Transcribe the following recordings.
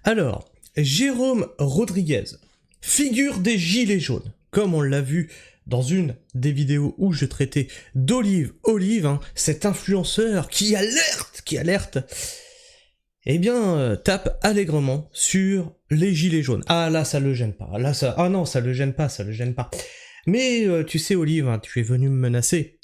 Alors, Jérôme Rodriguez, figure des gilets jaunes, comme on l'a vu dans une des vidéos où je traitais d'Olive, hein, cet influenceur qui alerte, eh bien, tape allègrement sur les gilets jaunes. Ah là, ça le gêne pas. Ah non, ça le gêne pas. Mais tu sais, Olive, hein, tu es venu me menacer.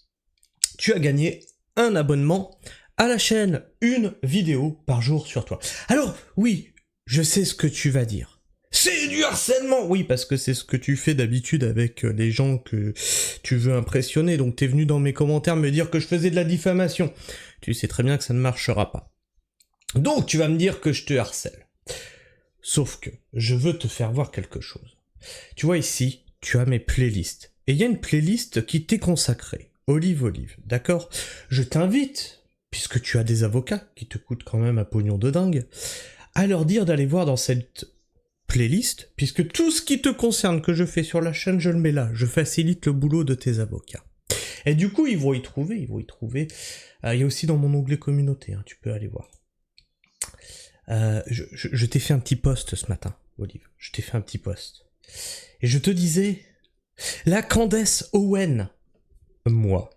Tu as gagné un abonnement à la chaîne, une vidéo par jour sur toi. Alors, oui, je sais ce que tu vas dire. C'est du harcèlement! Oui, parce que c'est ce que tu fais d'habitude avec les gens que tu veux impressionner, donc t'es venu dans mes commentaires me dire que je faisais de la diffamation. Tu sais très bien que ça ne marchera pas. Donc tu vas me dire que je te harcèle. Sauf que, je veux te faire voir quelque chose. Tu vois ici, tu as mes playlists. Et il y a une playlist qui t'est consacrée. Olive, d'accord? Je t'invite, puisque tu as des avocats qui te coûtent quand même un pognon de dingue, à leur dire d'aller voir dans cette playlist, puisque tout ce qui te concerne que je fais sur la chaîne, je le mets là. Je facilite le boulot de tes avocats. Et du coup, ils vont y trouver. Il y a aussi dans mon onglet communauté, hein, tu peux aller voir. Je t'ai fait un petit post ce matin, Olive. Je t'ai fait un petit post. Et je te disais, la Candace Owen, moi,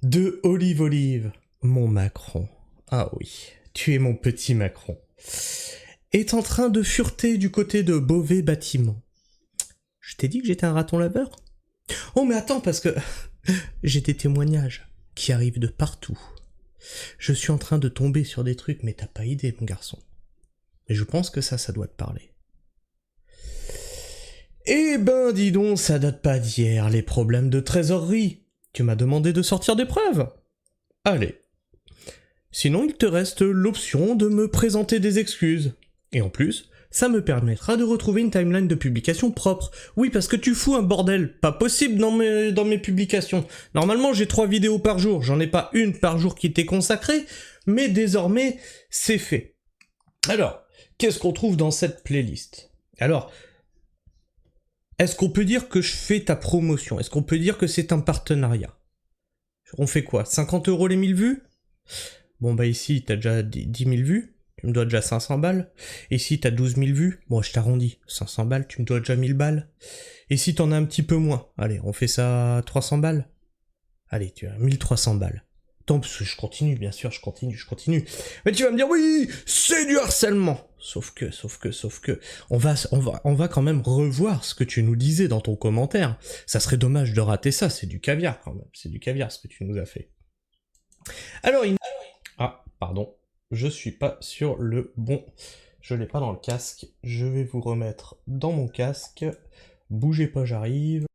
de Olive, mon Macron. Ah oui, tu es mon petit Macron. Est en train de fureter du côté de Beauvais Bâtiment. Je t'ai dit que j'étais un raton laveur? Oh mais attends, parce que j'ai des témoignages qui arrivent de partout. Je suis en train de tomber sur des trucs, mais t'as pas idée, mon garçon. Mais je pense que ça doit te parler. Eh ben, dis donc, ça date pas d'hier, les problèmes de trésorerie. Tu m'as demandé de sortir des preuves. Allez. Sinon, il te reste l'option de me présenter des excuses. Et en plus, ça me permettra de retrouver une timeline de publication propre. Oui, parce que tu fous un bordel pas possible dans mes publications. Normalement, j'ai 3 vidéos par jour. J'en ai pas une par jour qui t'est consacrée, mais désormais, c'est fait. Alors, qu'est-ce qu'on trouve dans cette playlist? Alors, est-ce qu'on peut dire que je fais ta promotion? Est-ce qu'on peut dire que c'est un partenariat? On fait quoi? 50 € les 1000 vues? Bon bah ici, t'as déjà 10 000 vues. Tu me dois déjà 500 balles. Ici, t'as 12 000 vues. Bon, je t'arrondis. 500 balles, tu me dois déjà 1000 balles. Ici, t'en as un petit peu moins. Allez, on fait ça à 300 balles. Allez, tu as 1300 balles. Tant parce que je continue, bien sûr, je continue. Mais tu vas me dire, oui, c'est du harcèlement. Sauf que, on va quand même revoir ce que tu nous disais dans ton commentaire. Ça serait dommage de rater ça, c'est du caviar quand même. C'est du caviar ce que tu nous as fait. Alors, ah, pardon. Je suis pas sur le bon... Je l'ai pas dans le casque. Je vais vous remettre dans mon casque. Bougez pas, j'arrive.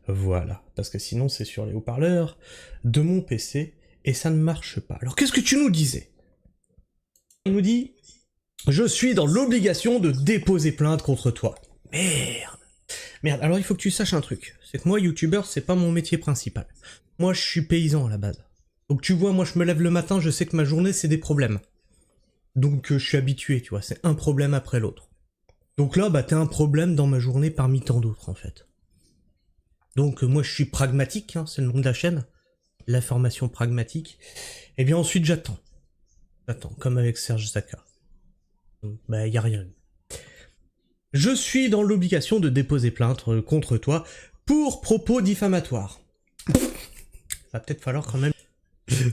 Voilà. Parce que sinon, c'est sur les haut-parleurs de mon PC et ça ne marche pas. Alors, qu'est-ce que tu nous disais? Il nous dit... Je suis dans l'obligation de déposer plainte contre toi. Merde. Alors, il faut que tu saches un truc. C'est que moi, youtubeur, c'est pas mon métier principal. Moi, je suis paysan à la base. Donc tu vois, moi je me lève le matin, je sais que ma journée c'est des problèmes. Donc je suis habitué, tu vois, c'est un problème après l'autre. Donc là, bah t'es un problème dans ma journée parmi tant d'autres en fait. Donc moi je suis pragmatique, hein, c'est le nom de la chaîne, l'information pragmatique. Et bien ensuite j'attends. Comme avec Serge Zaka. Bah y a rien. Je suis dans l'obligation de déposer plainte contre toi pour propos diffamatoires. Va peut-être falloir quand même...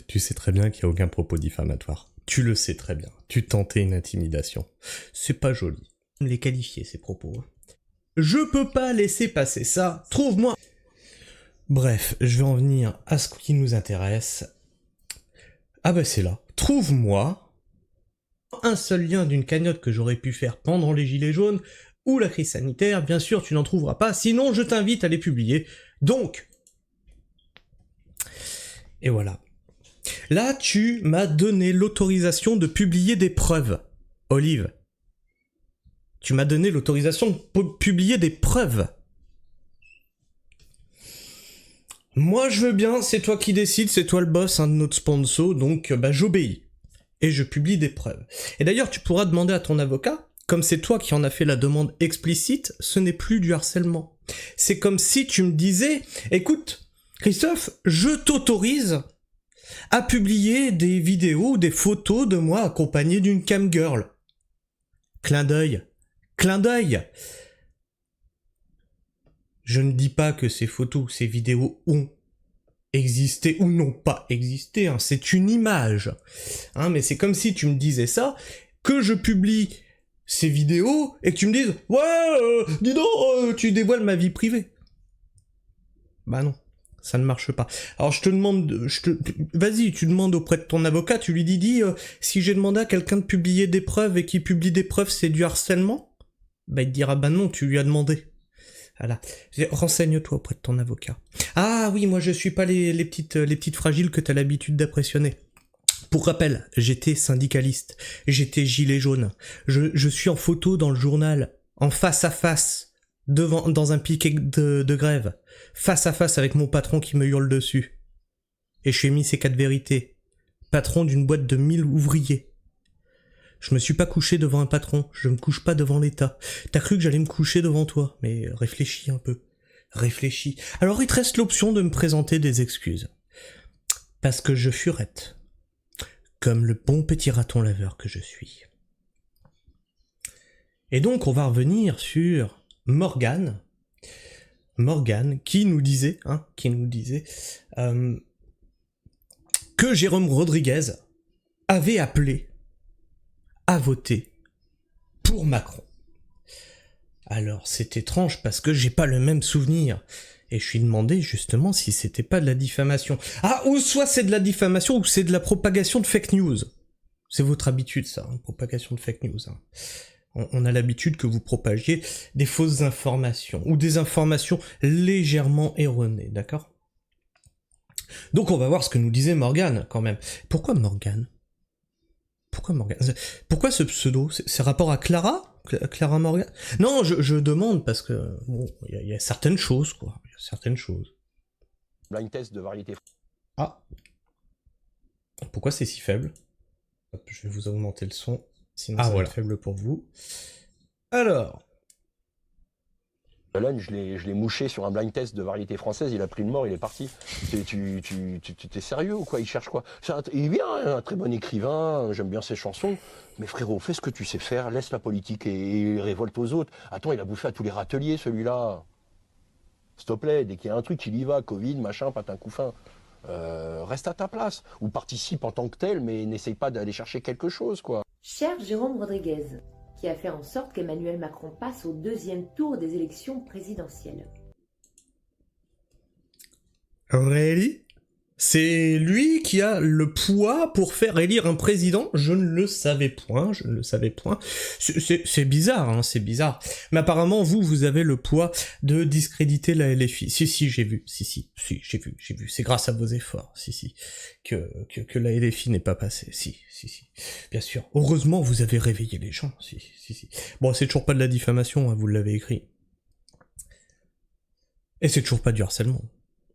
Tu sais très bien qu'il n'y a aucun propos diffamatoire. Tu le sais très bien. Tu tentais une intimidation. C'est pas joli. Les qualifier, ces propos. Je peux pas laisser passer ça. Trouve-moi... Bref, je vais en venir à ce qui nous intéresse. Ah bah c'est là. Trouve-moi un seul lien d'une cagnotte que j'aurais pu faire pendant les gilets jaunes ou la crise sanitaire. Bien sûr, tu n'en trouveras pas. Sinon, je t'invite à les publier. Donc... Et voilà. Là, tu m'as donné l'autorisation de publier des preuves. Olive. Tu m'as donné l'autorisation de publier des preuves. Moi, je veux bien, c'est toi qui décides, c'est toi le boss de notre sponsor, donc bah j'obéis. Et je publie des preuves. Et d'ailleurs, tu pourras demander à ton avocat, comme c'est toi qui en as fait la demande explicite, ce n'est plus du harcèlement. C'est comme si tu me disais, écoute, Christophe, je t'autorise à publier des vidéos ou des photos de moi accompagné d'une camgirl. Clin d'œil. Clin d'œil. Je ne dis pas que ces photos, ces vidéos ont existé ou n'ont pas existé, hein. C'est une image. Hein, mais c'est comme si tu me disais ça, que je publie ces vidéos et que tu me dises « Ouais, dis donc, tu dévoiles ma vie privée. » Bah non, ça ne marche pas. Alors je te demande, vas-y, tu demandes auprès de ton avocat, tu lui dis si j'ai demandé à quelqu'un de publier des preuves et qu'il publie des preuves, c'est du harcèlement? Bah il te dira bah non, tu lui as demandé. Voilà. Renseigne-toi auprès de ton avocat. Ah oui, moi je suis pas les petites fragiles que t'as l'habitude d'impressionner. Pour rappel, j'étais syndicaliste, j'étais gilet jaune. Je suis en photo dans le journal, en face à face, dans un piquet de grève, face à face avec mon patron qui me hurle dessus. Et je suis mis ces 4 vérités. Patron d'une boîte de 1000 ouvriers. Je me suis pas couché devant un patron, je me couche pas devant l'État. T'as cru que j'allais me coucher devant toi, mais réfléchis un peu. Réfléchis. Alors il te reste l'option de me présenter des excuses. Parce que je furette. Comme le bon petit raton laveur que je suis. Et donc on va revenir sur Morgane. Morgane qui nous disait, que Jérôme Rodriguez avait appelé à voter pour Macron. Alors c'est étrange parce que j'ai pas le même souvenir. Et je suis demandé justement si c'était pas de la diffamation. Ah, ou soit c'est de la diffamation ou c'est de la propagation de fake news. C'est votre habitude ça, hein, propagation de fake news. Hein. On a l'habitude que vous propagiez des fausses informations ou des informations légèrement erronées, d'accord? Donc on va voir ce que nous disait Morgane quand même. Pourquoi Morgane? Pourquoi ce pseudo? C'est rapport à Clara? Clara Morgan? Non, je demande parce que bon, il y a certaines choses, quoi. Il y a certaines choses. Blind test de variété. Ah. Pourquoi c'est si faible? Hop, je vais vous augmenter le son, sinon ça va être faible pour vous. Alors. Lunch, je l'ai mouché sur un blind test de variété française, il a pris le mort, il est parti. Tu t'es sérieux ou quoi? Il cherche quoi? Il est bien, un très bon écrivain, j'aime bien ses chansons, mais frérot, fais ce que tu sais faire, laisse la politique et révolte aux autres. Attends, il a bouffé à tous les râteliers, celui-là. S'il te plaît, dès qu'il y a un truc, il y va, Covid, machin, patin couffin. Reste à ta place, ou participe en tant que tel, mais n'essaye pas d'aller chercher quelque chose, quoi. Cher Jérôme Rodriguez, qui a fait en sorte qu'Emmanuel Macron passe au 2e tour des élections présidentielles. Really? C'est lui qui a le poids pour faire élire un président? Je ne le savais point, C'est bizarre, hein, c'est bizarre. Mais apparemment, vous avez le poids de discréditer la LFI. Si, j'ai vu, j'ai vu. C'est grâce à vos efforts, que la LFI n'est pas passée. Si. Bien sûr. Heureusement, vous avez réveillé les gens. Si. Bon, c'est toujours pas de la diffamation, hein, vous l'avez écrit. Et c'est toujours pas du harcèlement.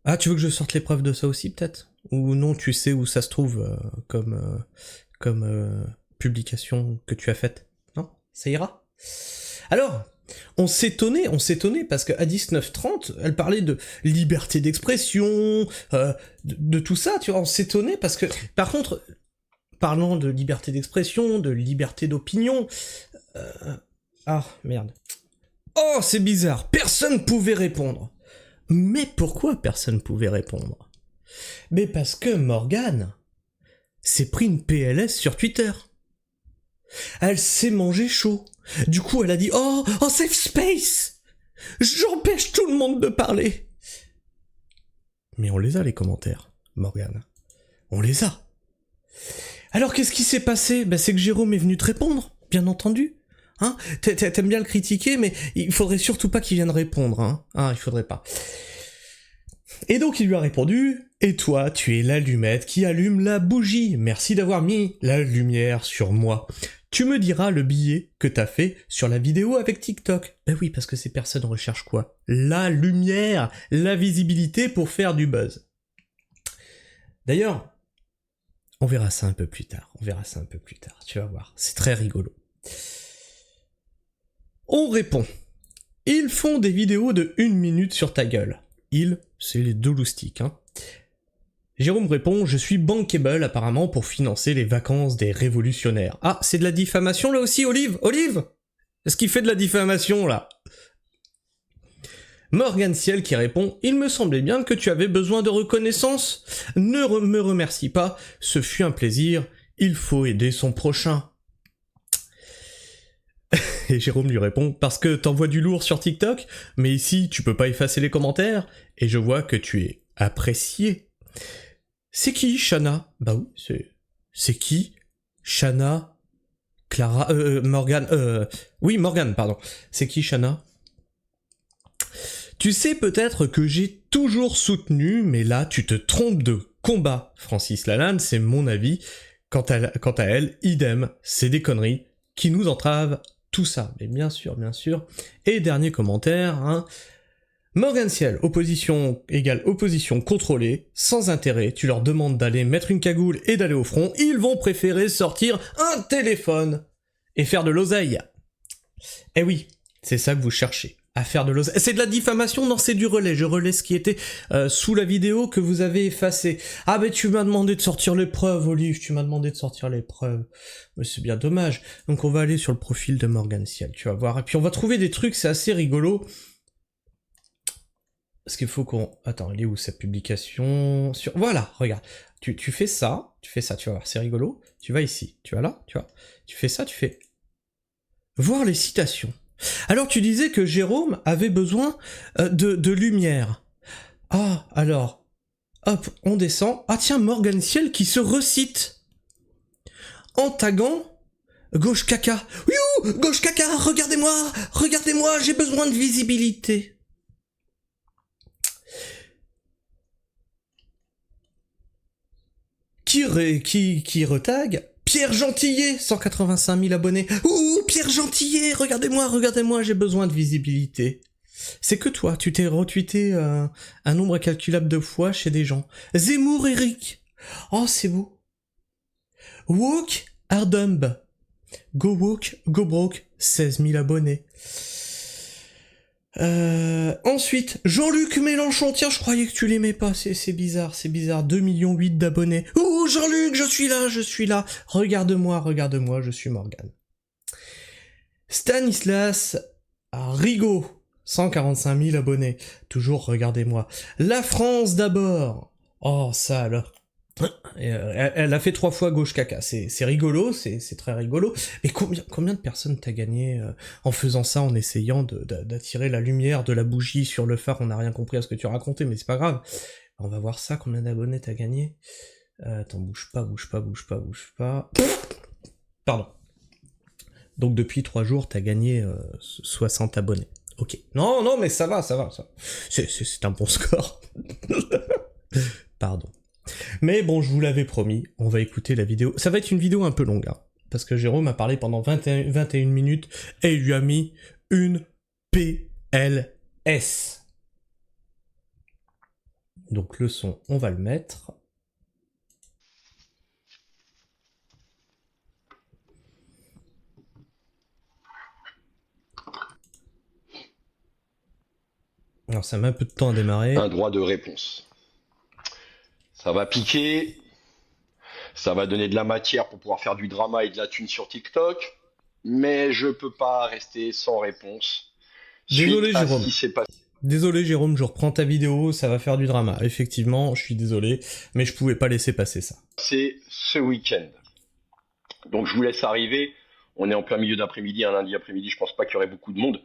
Ah, tu veux que je sorte les preuves de ça aussi, peut-être? Ou non, tu sais où ça se trouve comme publication que tu as faite? Non? Ça ira? Alors, on s'étonnait parce qu'à 19h30, elle parlait de liberté d'expression, de tout ça, tu vois, on s'étonnait parce que, par contre, parlant de liberté d'expression, de liberté d'opinion, ah, merde. Oh, c'est bizarre, personne pouvait répondre. Mais pourquoi personne pouvait répondre? Mais parce que Morgane s'est pris une PLS sur Twitter. Elle s'est mangé chaud. Du coup, elle a dit « Oh, safe space! J'empêche tout le monde de parler !» Mais on les a, les commentaires, Morgane. On les a. Alors, qu'est-ce qui s'est passé? C'est que Jérôme est venu te répondre, bien entendu. Hein, t'aimes bien le critiquer, mais il faudrait surtout pas qu'il vienne répondre, hein. Ah, il faudrait pas. Et donc il lui a répondu, et toi, tu es l'allumette qui allume la bougie. Merci d'avoir mis la lumière sur moi. Tu me diras le billet que t'as fait sur la vidéo avec TikTok. Ben oui, parce que ces personnes recherchent quoi? La lumière, la visibilité pour faire du buzz. D'ailleurs, on verra ça un peu plus tard. Tu vas voir, c'est très rigolo. On répond. Ils font des vidéos de 1 minute sur ta gueule. Ils, c'est les deux loustiques, hein. Jérôme répond, je suis bankable apparemment pour financer les vacances des révolutionnaires. Ah, c'est de la diffamation là aussi, Olive? Est-ce qu'il fait de la diffamation, là? Morgan Ciel qui répond « Il me semblait bien que tu avais besoin de reconnaissance. Ne me remercie pas, ce fut un plaisir. Il faut aider son prochain. » Et Jérôme lui répond « Parce que t'envoies du lourd sur TikTok, mais ici tu peux pas effacer les commentaires, et je vois que tu es apprécié. » C'est qui, Shana? Bah oui, c'est qui? Shana? Clara? Morgan? Oui, Morgan, pardon. C'est qui, Shana? Tu sais peut-être que j'ai toujours soutenu, mais là tu te trompes de combat. Francis Lalanne, c'est mon avis. Quant à elle, idem, c'est des conneries qui nous entravent tout ça. Mais bien sûr, bien sûr. Et dernier commentaire, hein. Morgan Ciel, opposition égale opposition contrôlée, sans intérêt, tu leur demandes d'aller mettre une cagoule et d'aller au front, ils vont préférer sortir un téléphone et faire de l'oseille. Eh oui, c'est ça que vous cherchez, à faire de l'oseille. C'est de la diffamation? Non, c'est du relais, je relais ce qui était sous la vidéo que vous avez effacé. Ah mais tu m'as demandé de sortir les preuves, Olive, tu m'as demandé de sortir les preuves. Mais c'est bien dommage. Donc on va aller sur le profil de Morgan Ciel, tu vas voir, et puis on va trouver des trucs, c'est assez rigolo. Parce qu'il faut qu'on... Attends, elle est où sa publication sur... Voilà, regarde. Tu fais ça, tu vas voir, c'est rigolo. Tu vas ici, tu vas là, tu vois. Tu fais ça, tu fais... Voir les citations. Alors tu disais que Jérôme avait besoin de lumière. Ah, alors... Hop, on descend. Ah tiens, Morgan Ciel qui se recite. En taguant... Gauche caca. Youhou, gauche caca, regardez-moi, j'ai besoin de visibilité. Qui retag Pierre Gentillet, 185 000 abonnés. Ouh, Pierre Gentillet, regardez-moi, j'ai besoin de visibilité. C'est que toi, tu t'es retweeté un nombre incalculable de fois chez des gens. Zemmour Eric. Oh, c'est beau. Woke Ardumb. Go woke, go broke, 16 000 abonnés. Ensuite, Jean-Luc Mélenchon, tiens, je croyais que tu l'aimais pas, c'est bizarre, 2,8 millions d'abonnés. Oh, Jean-Luc, je suis là, regarde-moi, je suis Morgan. Stanislas Rigaud, 145 000 abonnés, toujours regardez-moi. La France d'abord, oh, ça alors. Elle a fait 3 fois gauche caca, c'est rigolo, c'est très rigolo, mais combien de personnes t'as gagné en faisant ça, en essayant d'attirer la lumière de la bougie sur le phare? On n'a rien compris à ce que tu racontais, mais c'est pas grave. On va voir ça, combien d'abonnés t'as gagné. Attends, bouge pas. Pardon. Donc depuis 3 jours, t'as gagné 60 abonnés. Ok. Non, mais ça va. C'est un bon score. Pardon. Mais bon, je vous l'avais promis, on va écouter la vidéo. Ça va être une vidéo un peu longue, hein, parce que Jérôme a parlé pendant 21 minutes et il lui a mis une PLS. Donc le son, on va le mettre. Alors ça met un peu de temps à démarrer. Un droit de réponse. Ça va piquer, ça va donner de la matière pour pouvoir faire du drama et de la thune sur TikTok, mais je peux pas rester sans réponse. Désolé Jérôme. Si Désolé Jérôme, je reprends ta vidéo, ça va faire du drama. Effectivement, je suis désolé, mais je pouvais pas laisser passer ça. C'est ce week-end. Donc je vous laisse arriver, on est en plein milieu d'après-midi, un lundi après-midi, je pense pas qu'il y aurait beaucoup de monde.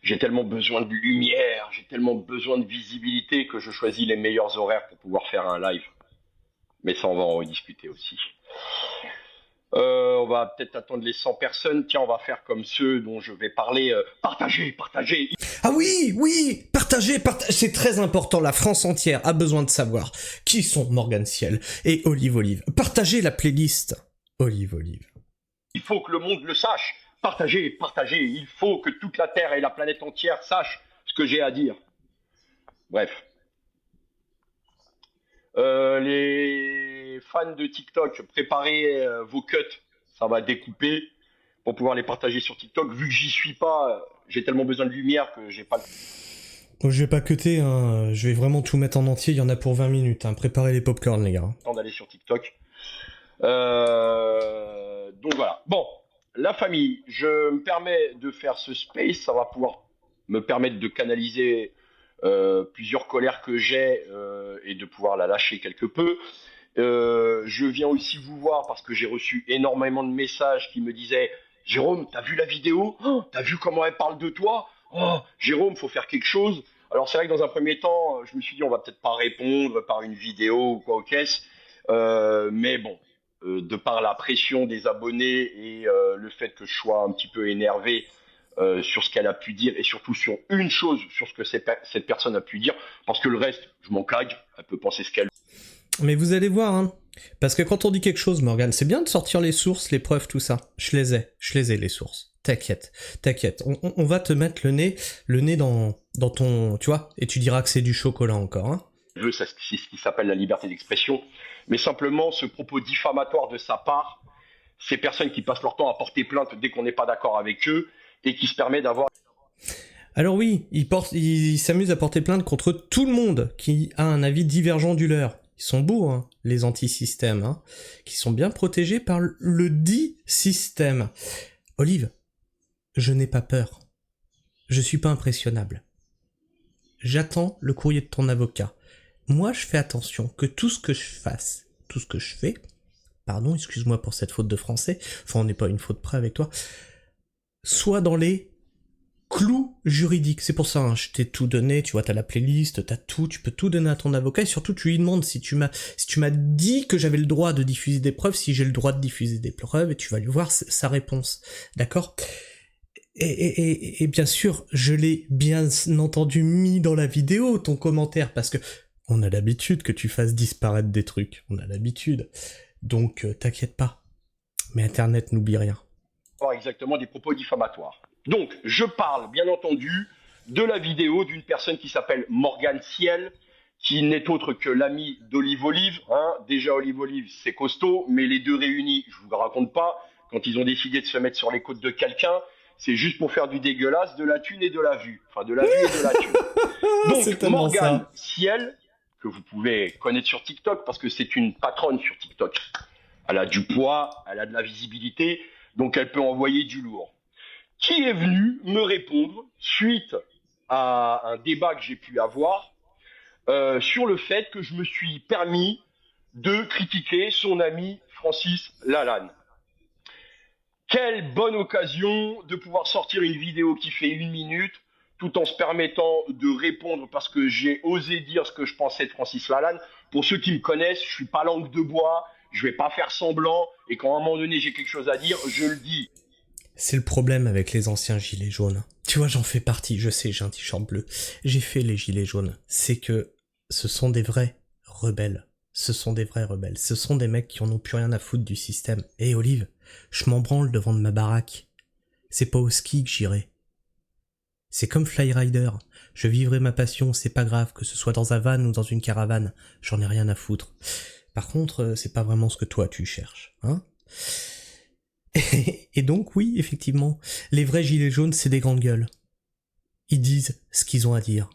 J'ai tellement besoin de lumière, j'ai tellement besoin de visibilité que je choisis les meilleurs horaires pour pouvoir faire un live. Mais ça, on va en rediscuter aussi. On va peut-être attendre les 100 personnes. Tiens, on va faire comme ceux dont je vais parler. Partagez. Ah oui, partagez. C'est très important. La France entière a besoin de savoir qui sont Morgan Ciel et Olive. Partagez la playlist Olive. Il faut que le monde le sache. Partagez. Il faut que toute la Terre et la planète entière sachent ce que j'ai à dire. Bref. Les fans de TikTok, préparez vos cuts, ça va découper pour pouvoir les partager sur TikTok. Vu que j'y suis pas, j'ai tellement besoin de lumière que j'ai pas le temps. Je vais pas cutter, hein. Je vais vraiment tout mettre en entier, il y en a pour 20 minutes. Hein. Préparez les popcorn, les gars. Temps d'aller sur TikTok. Donc voilà. Bon, la famille, je me permets de faire ce space, ça va pouvoir me permettre de canaliser plusieurs colères que j'ai et de pouvoir la lâcher quelque peu. Je viens aussi vous voir parce que j'ai reçu énormément de messages qui me disaient Jérôme, t'as vu la vidéo? Oh, t'as vu comment elle parle de toi? Oh, Jérôme, faut faire quelque chose. Alors c'est vrai que dans un premier temps, je me suis dit on va peut-être pas répondre par une vidéo ou quoi au caisse, mais bon, de par la pression des abonnés et le fait que je sois un petit peu énervé sur ce qu'elle a pu dire et surtout sur une chose sur ce que cette personne a pu dire, parce que le reste, je m'en cague, elle peut penser ce qu'elle. Mais vous allez voir, hein. Parce que quand on dit quelque chose, Morgane, c'est bien de sortir les sources, les preuves, tout ça. Je les ai les sources. T'inquiète. On va te mettre le nez dans ton, tu vois, et tu diras que c'est du chocolat encore, hein. C'est ce qui s'appelle la liberté d'expression, mais simplement ce propos diffamatoire de sa part, ces personnes qui passent leur temps à porter plainte dès qu'on n'est pas d'accord avec eux, et qui se permet d'avoir... Alors oui, ils s'amusent à porter plainte contre tout le monde qui a un avis divergent du leur. Ils sont beaux, hein, les anti-systèmes, hein, qui sont bien protégés par le dit système. Olive, je n'ai pas peur. Je suis pas impressionnable. J'attends le courrier de ton avocat. Moi, je fais attention que tout ce que je fasse, tout ce que je fais, pardon, excuse-moi pour cette faute de français, enfin on n'est pas une faute près avec toi, soit dans les clous juridiques. C'est pour ça, hein, je t'ai tout donné, tu vois, t'as la playlist, t'as tout, tu peux tout donner à ton avocat, et surtout tu lui demandes si tu m'as dit que j'avais le droit de diffuser des preuves, si j'ai le droit de diffuser des preuves, et tu vas lui voir sa réponse. D'accord ? Et bien sûr, je l'ai bien entendu mis dans la vidéo, ton commentaire, parce que on a l'habitude que tu fasses disparaître des trucs. On a l'habitude. Donc, t'inquiète pas. Mais Internet n'oublie rien. Exactement des propos diffamatoires. Donc, je parle, bien entendu, de la vidéo d'une personne qui s'appelle Morgane Ciel, qui n'est autre que l'ami d'Olive Olive. Hein. Déjà, Olive Olive, c'est costaud, mais les deux réunis, je vous le raconte pas, quand ils ont décidé de se mettre sur les côtes de quelqu'un, c'est juste pour faire du dégueulasse, de la thune et de la vue. Enfin, de la vue et de la thune. Donc, Morgane Ciel, que vous pouvez connaître sur TikTok, parce que c'est une patronne sur TikTok. Elle a du poids, elle a de la visibilité, donc elle peut envoyer du lourd. Qui est venu me répondre suite à un débat que j'ai pu avoir sur le fait que je me suis permis de critiquer son ami Francis Lalanne. Quelle bonne occasion de pouvoir sortir une vidéo qui fait 1 minute tout en se permettant de répondre parce que j'ai osé dire ce que je pensais de Francis Lalanne. Pour ceux qui me connaissent, je suis pas langue de bois, je vais pas faire semblant, et quand à un moment donné j'ai quelque chose à dire, je le dis. C'est le problème avec les anciens gilets jaunes. Tu vois, j'en fais partie, je sais, j'ai un t-shirt bleu. J'ai fait les gilets jaunes. C'est que ce sont des vrais rebelles. Ce sont des vrais rebelles. Ce sont des mecs qui en ont plus rien à foutre du système. Et Olive, je m'en branle devant de ma baraque. C'est pas au ski que j'irai. C'est comme Flyrider. Je vivrai ma passion, c'est pas grave, que ce soit dans un van ou dans une caravane. J'en ai rien à foutre. Par contre, c'est pas vraiment ce que toi tu cherches, hein? Et donc oui, effectivement, les vrais gilets jaunes, c'est des grandes gueules. Ils disent ce qu'ils ont à dire.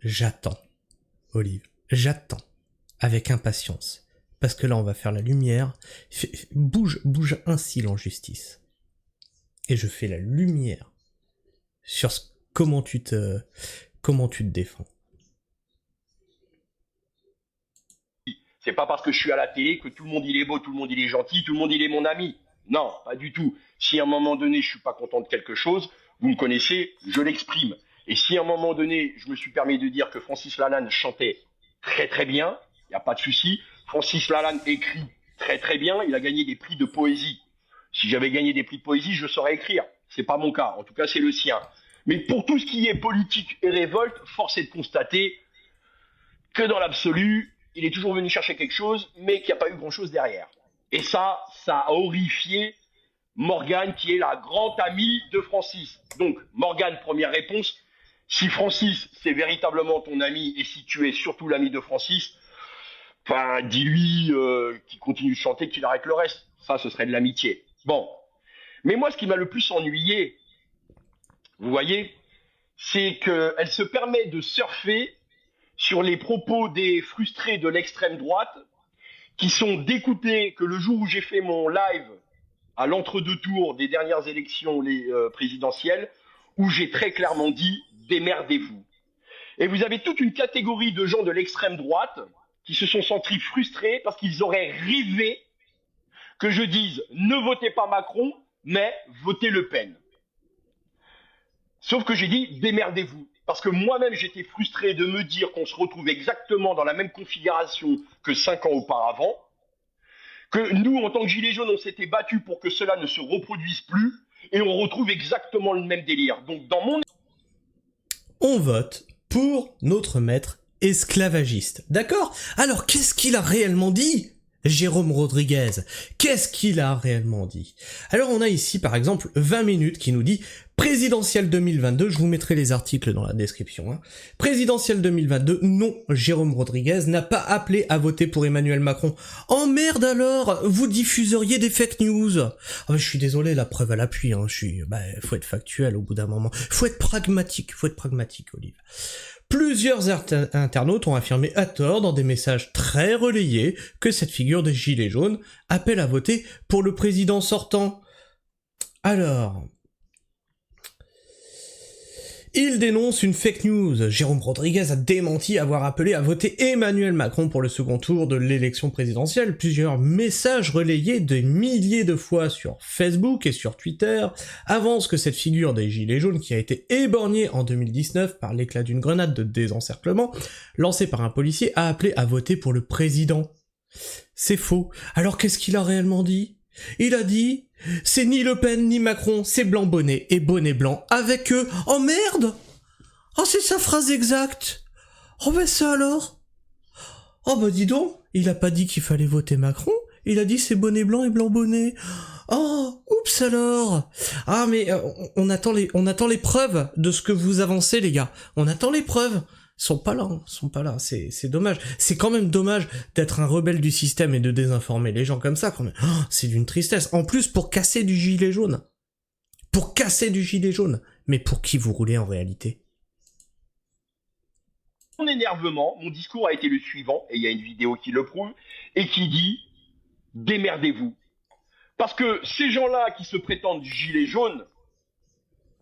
J'attends, Olive, j'attends, avec impatience, parce que là on va faire la lumière. Bouge un cil en justice. Et je fais la lumière sur comment tu te défends. C'est pas parce que je suis à la télé que tout le monde il est beau, tout le monde il est gentil, tout le monde il est mon ami. Non, pas du tout. Si à un moment donné je suis pas content de quelque chose, vous me connaissez, je l'exprime. Et si à un moment donné je me suis permis de dire que Francis Lalanne chantait très très bien, il n'y a pas de souci. Francis Lalanne écrit très très bien, il a gagné des prix de poésie. Si j'avais gagné des prix de poésie, je saurais écrire. C'est pas mon cas, en tout cas c'est le sien. Mais pour tout ce qui est politique et révolte, force est de constater que dans l'absolu, il est toujours venu chercher quelque chose, mais qu'il n'y a pas eu grand-chose derrière. Et ça a horrifié Morgane, qui est la grande amie de Francis. Donc, Morgane, première réponse, si Francis, c'est véritablement ton ami, et si tu es surtout l'ami de Francis, enfin, dis-lui qu'il continue de chanter, qu'il arrête le reste. Ça, ce serait de l'amitié. Bon. Mais moi, ce qui m'a le plus ennuyé, vous voyez, c'est qu'elle se permet de surfer sur les propos des frustrés de l'extrême droite qui sont d'écouter que le jour où j'ai fait mon live à l'entre-deux tours des dernières élections présidentielles, où j'ai très clairement dit « démerdez-vous ». Et vous avez toute une catégorie de gens de l'extrême droite qui se sont sentis frustrés parce qu'ils auraient rêvé que je dise « ne votez pas Macron, mais votez Le Pen ». Sauf que j'ai dit « démerdez-vous ». Parce que moi-même, j'étais frustré de me dire qu'on se retrouve exactement dans la même configuration que 5 ans auparavant, que nous, en tant que Gilets jaunes, on s'était battus pour que cela ne se reproduise plus, et on retrouve exactement le même délire. Donc, dans mon... On vote pour notre maître esclavagiste. D'accord? Alors, qu'est-ce qu'il a réellement dit, Jérôme Rodriguez? Qu'est-ce qu'il a réellement dit? Alors, on a ici, par exemple, 20 minutes qui nous dit présidentielle 2022, je vous mettrai les articles dans la description. Hein. Présidentielle 2022, non, Jérôme Rodriguez n'a pas appelé à voter pour Emmanuel Macron. Oh merde alors, vous diffuseriez des fake news. Oh, je suis désolé, la preuve à l'appui. Hein. Faut être factuel au bout d'un moment. Faut être pragmatique, Olive. Plusieurs internautes ont affirmé à tort dans des messages très relayés que cette figure des Gilets jaunes appelle à voter pour le président sortant. Alors... il dénonce une fake news. Jérôme Rodriguez a démenti avoir appelé à voter Emmanuel Macron pour le second tour de l'élection présidentielle. Plusieurs messages relayés des milliers de fois sur Facebook et sur Twitter avancent que cette figure des Gilets jaunes, qui a été éborgnée en 2019 par l'éclat d'une grenade de désencerclement lancée par un policier, a appelé à voter pour le président. C'est faux. Alors qu'est-ce qu'il a réellement dit ? Il a dit « c'est ni Le Pen ni Macron, c'est blanc-bonnet et bonnet blanc avec eux. » Oh merde! Oh c'est sa phrase exacte. Oh ben ça alors. Oh bah dis donc, il a pas dit qu'il fallait voter Macron, il a dit c'est bonnet blanc et blanc-bonnet. Oh, oups alors. Ah mais on attend les preuves de ce que vous avancez les gars. On attend les preuves. Ils sont pas là, c'est dommage. C'est quand même dommage d'être un rebelle du système et de désinformer les gens comme ça, quand même. Oh, c'est d'une tristesse. En plus, pour casser du gilet jaune. Mais pour qui vous roulez en réalité? Mon énervement, mon discours a été le suivant, et il y a une vidéo qui le prouve, et qui dit « démerdez-vous ». Parce que ces gens-là qui se prétendent gilets jaunes,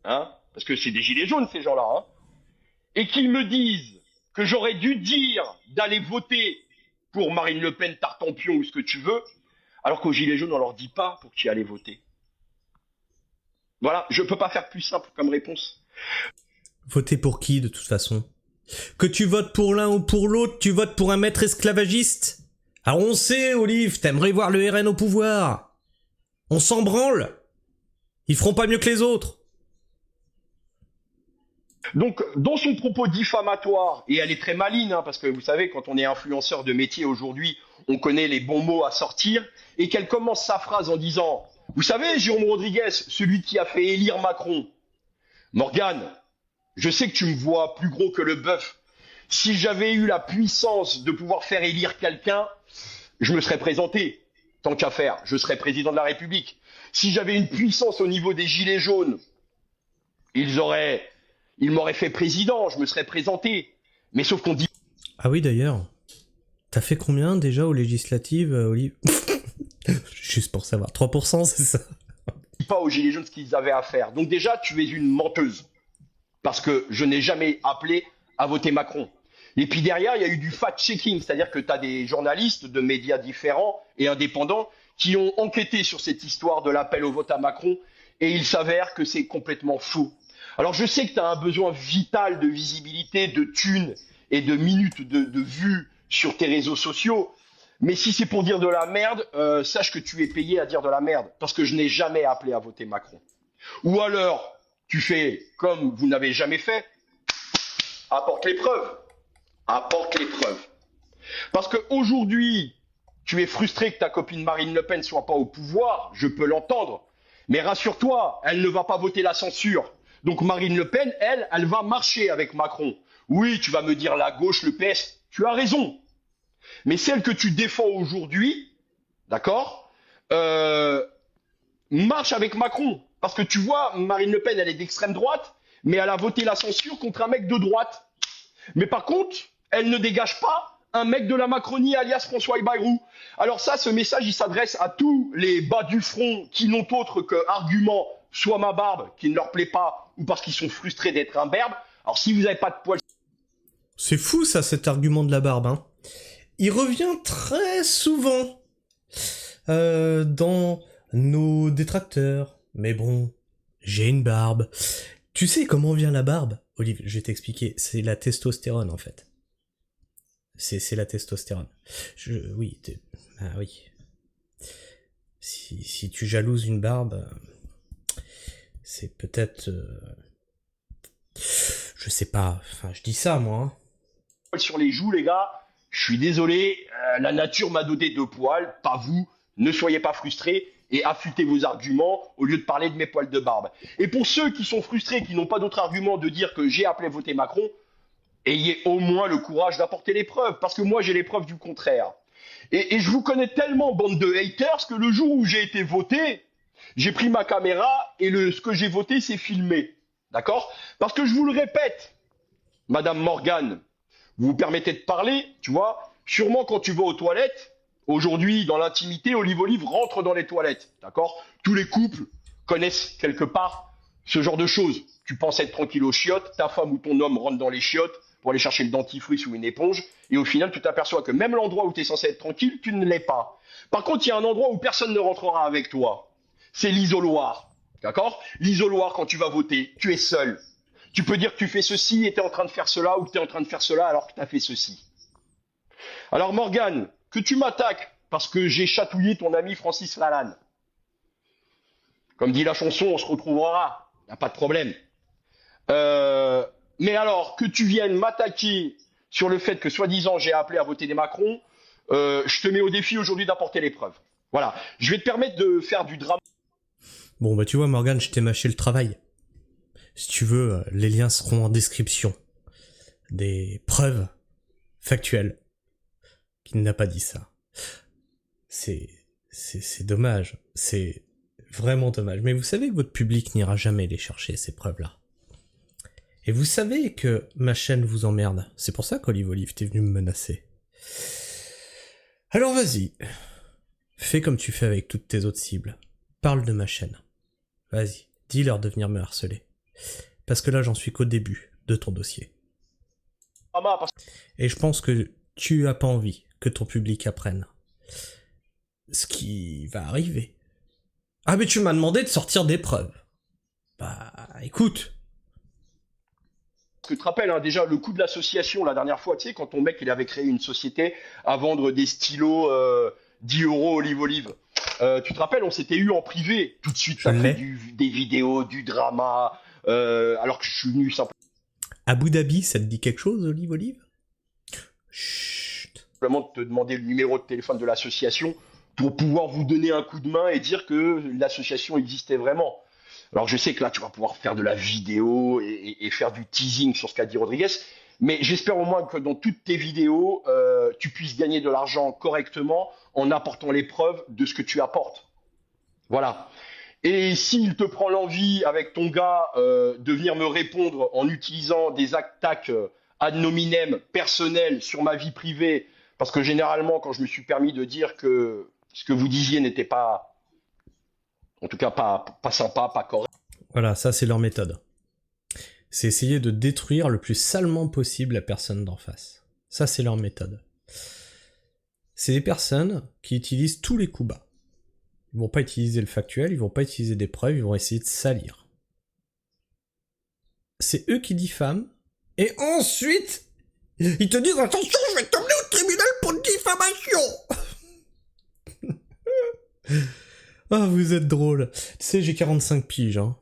hein, parce que c'est des gilets jaunes ces gens-là, hein, et qu'ils me disent que j'aurais dû dire d'aller voter pour Marine Le Pen, Tartampion ou ce que tu veux, alors qu'aux Gilets jaunes, on leur dit pas pour qui aller voter. Voilà, je peux pas faire plus simple comme réponse. Voter pour qui, de toute façon? Que tu votes pour l'un ou pour l'autre, tu votes pour un maître esclavagiste? Alors on sait, Olive, t'aimerais voir le RN au pouvoir. On s'en branle. Ils feront pas mieux que les autres. Donc, dans son propos diffamatoire, et elle est très maligne, hein, parce que vous savez, quand on est influenceur de métier aujourd'hui, on connaît les bons mots à sortir, et qu'elle commence sa phrase en disant « Vous savez, Jérôme Rodriguez, celui qui a fait élire Macron, Morgane, je sais que tu me vois plus gros que le bœuf. Si j'avais eu la puissance de pouvoir faire élire quelqu'un, je me serais présenté. Tant qu'à faire, je serais président de la République. Si j'avais une puissance au niveau des Gilets jaunes, ils m'auraient fait président, je me serais présenté. Mais sauf qu'on dit... » Ah oui d'ailleurs, t'as fait combien déjà aux législatives, Olive? Juste pour savoir, 3% c'est ça? Pas aux Gilets jaunes ce qu'ils avaient à faire. Donc déjà, tu es une menteuse. Parce que je n'ai jamais appelé à voter Macron. Et puis derrière, il y a eu du fact-checking, c'est-à-dire que tu as des journalistes de médias différents et indépendants qui ont enquêté sur cette histoire de l'appel au vote à Macron, et il s'avère que c'est complètement faux. Alors je sais que tu as un besoin vital de visibilité, de thunes et de minutes de vues sur tes réseaux sociaux, mais si c'est pour dire de la merde, sache que tu es payé à dire de la merde, parce que je n'ai jamais appelé à voter Macron. Ou alors, tu fais comme vous n'avez jamais fait, apporte les preuves. Apporte les preuves. Parce qu'aujourd'hui, tu es frustré que ta copine Marine Le Pen soit pas au pouvoir, je peux l'entendre, mais rassure-toi, elle ne va pas voter la censure. Donc Marine Le Pen, elle va marcher avec Macron. Oui, tu vas me dire la gauche, le PS, tu as raison. Mais celle que tu défends aujourd'hui, d'accord, marche avec Macron. Parce que tu vois, Marine Le Pen, elle est d'extrême droite, mais elle a voté la censure contre un mec de droite. Mais par contre, elle ne dégage pas un mec de la Macronie alias François Bayrou. Alors ça, ce message, il s'adresse à tous les bas du front qui n'ont autre qu'argument, soit ma barbe qui ne leur plaît pas ou parce qu'ils sont frustrés d'être imberbes. Alors si vous n'avez pas de poils... C'est fou ça, cet argument de la barbe, hein. Il revient très souvent dans nos détracteurs. Mais bon, j'ai une barbe. Tu sais comment vient la barbe, Olive? Je vais t'expliquer. C'est la testostérone, en fait. C'est la testostérone. Oui, ah oui. Si tu jalouses une barbe, c'est peut-être... je sais pas. Enfin, je dis ça, moi. Hein. Sur les joues, les gars, je suis désolé, la nature m'a doté de poils, pas vous. Ne soyez pas frustrés et affûtez vos arguments au lieu de parler de mes poils de barbe. Et pour ceux qui sont frustrés, qui n'ont pas d'autre argument de dire que j'ai appelé voter Macron, ayez au moins le courage d'apporter les preuves, parce que moi j'ai les preuves du contraire. Et je vous connais tellement, bande de haters, que le jour où j'ai été voté, j'ai pris ma caméra et ce que j'ai voté, c'est filmé. D'accord? Parce que je vous le répète, Madame Morgane, vous vous permettez de parler, tu vois, sûrement quand tu vas aux toilettes, aujourd'hui, dans l'intimité, Olive rentre dans les toilettes, d'accord? Tous les couples connaissent quelque part ce genre de choses. Tu penses être tranquille aux chiottes, ta femme ou ton homme rentre dans les chiottes pour aller chercher le dentifrice ou une éponge, et au final, tu t'aperçois que même l'endroit où tu es censé être tranquille, tu ne l'es pas. Par contre, il y a un endroit où personne ne rentrera avec toi. C'est l'isoloir, d'accord? L'isoloir, quand tu vas voter, tu es seul. Tu peux dire que tu fais ceci et tu es en train de faire cela, ou que tu es en train de faire cela alors que tu as fait ceci. Alors Morgane, que tu m'attaques parce que j'ai chatouillé ton ami Francis Lalanne. Comme dit la chanson, on se retrouvera, y a pas de problème. Mais alors, que tu viennes m'attaquer sur le fait que soi-disant j'ai appelé à voter des Macron, je te mets au défi aujourd'hui d'apporter les preuves. Voilà, je vais te permettre de faire du drame. Bon bah tu vois Morgane, je t'ai mâché le travail. Si tu veux, les liens seront en description. Des preuves factuelles qu'il n'a pas dit ça. C'est dommage. C'est vraiment dommage. Mais vous savez que votre public n'ira jamais les chercher, ces preuves-là. Et vous savez que ma chaîne vous emmerde. C'est pour ça qu'Olive t'es venu me menacer. Alors vas-y. Fais comme tu fais avec toutes tes autres cibles. Parle de ma chaîne. Vas-y, dis-leur de venir me harceler. Parce que là, j'en suis qu'au début de ton dossier. Et je pense que tu as pas envie que ton public apprenne ce qui va arriver. Ah mais tu m'as demandé de sortir des preuves. Bah écoute. Parce que tu te rappelles, hein, déjà, le coût de l'association, la dernière fois, tu sais, quand ton mec, il avait créé une société à vendre des stylos 10 euros Olive. Tu te rappelles, on s'était eu en privé. Tout de suite, ça fait des vidéos, du drama, alors que je suis venu simplement... Abu Dhabi, ça te dit quelque chose, Olive? Chut. Simplement te demander le numéro de téléphone de l'association pour pouvoir vous donner un coup de main et dire que l'association existait vraiment. Alors je sais que là, tu vas pouvoir faire de la vidéo et faire du teasing sur ce qu'a dit Rodriguez, mais j'espère au moins que dans toutes tes vidéos, tu puisses gagner de l'argent correctement en apportant les preuves de ce que tu apportes. Voilà. Et s'il te prend l'envie avec ton gars de venir me répondre en utilisant des attaques ad nominem personnelles sur ma vie privée, parce que généralement, quand je me suis permis de dire que ce que vous disiez n'était pas, en tout cas pas sympa, pas correct. Voilà, ça c'est leur méthode. C'est essayer de détruire le plus salement possible la personne d'en face. Ça c'est leur méthode. C'est des personnes qui utilisent tous les coups bas. Ils vont pas utiliser le factuel, ils vont pas utiliser des preuves, ils vont essayer de salir. C'est eux qui diffament, et ensuite, ils te disent « Attention, je vais t'emmener au tribunal pour diffamation !» Ah, vous êtes drôle. Tu sais, j'ai 45 piges, hein.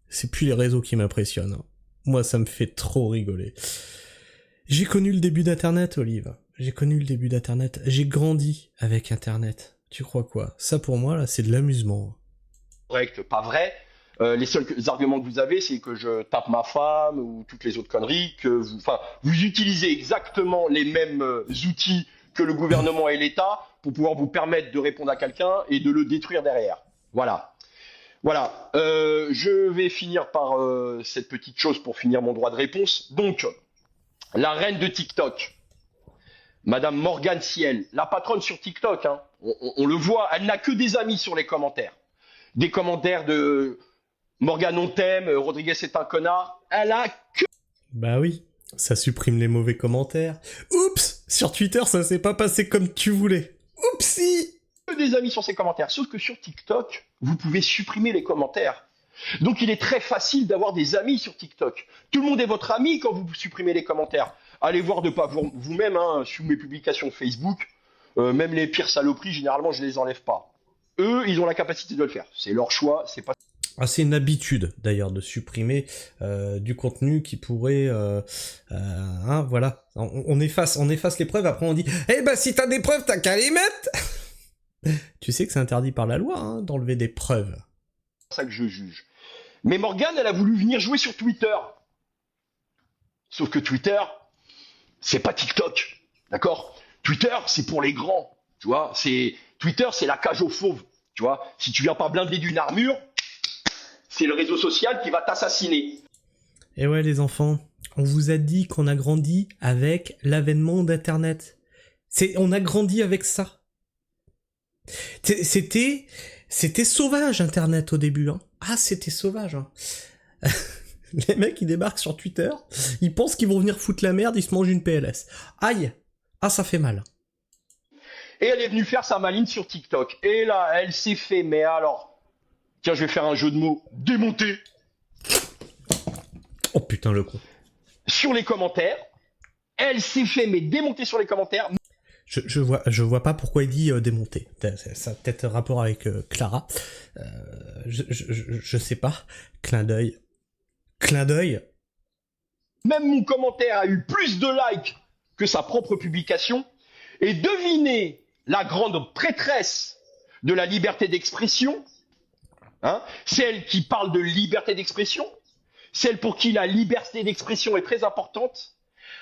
C'est plus les réseaux qui m'impressionnent. Hein. Moi, ça me fait trop rigoler. J'ai connu le début d'Internet, Olive. J'ai connu le début d'Internet. J'ai grandi avec Internet. Tu crois quoi? Ça, pour moi, là, c'est de l'amusement. Correct, pas vrai. Les seuls arguments que vous avez, c'est que je tape ma femme ou toutes les autres conneries, que vous utilisez exactement les mêmes outils que le gouvernement et l'État pour pouvoir vous permettre de répondre à quelqu'un et de le détruire derrière. Voilà. Voilà. Je vais finir par cette petite chose pour finir mon droit de réponse. Donc, la reine de TikTok. Madame Morgane Ciel, la patronne sur TikTok, hein, on le voit, elle n'a que des amis sur les commentaires. Des commentaires de Morgane on t'aime, Rodriguez est un connard. Elle a Bah oui, ça supprime les mauvais commentaires. Oups, sur Twitter, ça s'est pas passé comme tu voulais. Oupsie! que des amis sur ses commentaires. Sauf que sur TikTok, vous pouvez supprimer les commentaires. Donc il est très facile d'avoir des amis sur TikTok. Tout le monde est votre ami quand vous supprimez les commentaires. Allez voir de pas vous-même hein, sous mes publications Facebook. Même les pires saloperies, généralement, je les enlève pas. Eux, ils ont la capacité de le faire. C'est leur choix, c'est pas... Ah, c'est une habitude, d'ailleurs, de supprimer du contenu qui pourrait... hein, voilà. On efface les preuves, après on dit « Eh ben, si t'as des preuves, t'as qu'à les mettre !» Tu sais que c'est interdit par la loi, hein, d'enlever des preuves. C'est ça que je juge. Mais Morgane, elle a voulu venir jouer sur Twitter. Sauf que Twitter, c'est pas TikTok, d'accord? Twitter, c'est pour les grands, tu vois. Twitter, c'est la cage aux fauves, tu vois. Si tu viens pas blinder d'une armure, c'est le réseau social qui va t'assassiner. Et ouais, les enfants, on vous a dit qu'on a grandi avec l'avènement d'Internet. On a grandi avec ça. C'était sauvage, Internet, au début, hein. Ah, c'était sauvage, hein. Les mecs, ils débarquent sur Twitter, ils pensent qu'ils vont venir foutre la merde, ils se mangent une PLS. Aïe! Ah, ça fait mal. Et elle est venue faire sa maline sur TikTok. Et là, elle s'est fait, mais alors... Tiens, je vais faire un jeu de mots. Démonter. Oh putain, le con. Sur les commentaires. Elle s'est fait, mais démonter sur les commentaires. Je vois pas pourquoi il dit démonter. Ça a peut-être rapport avec Clara. Je sais pas. Clin d'œil. Clin d'œil. Même mon commentaire a eu plus de likes que sa propre publication. Et devinez la grande prêtresse de la liberté d'expression, hein, celle qui parle de liberté d'expression, celle pour qui la liberté d'expression est très importante,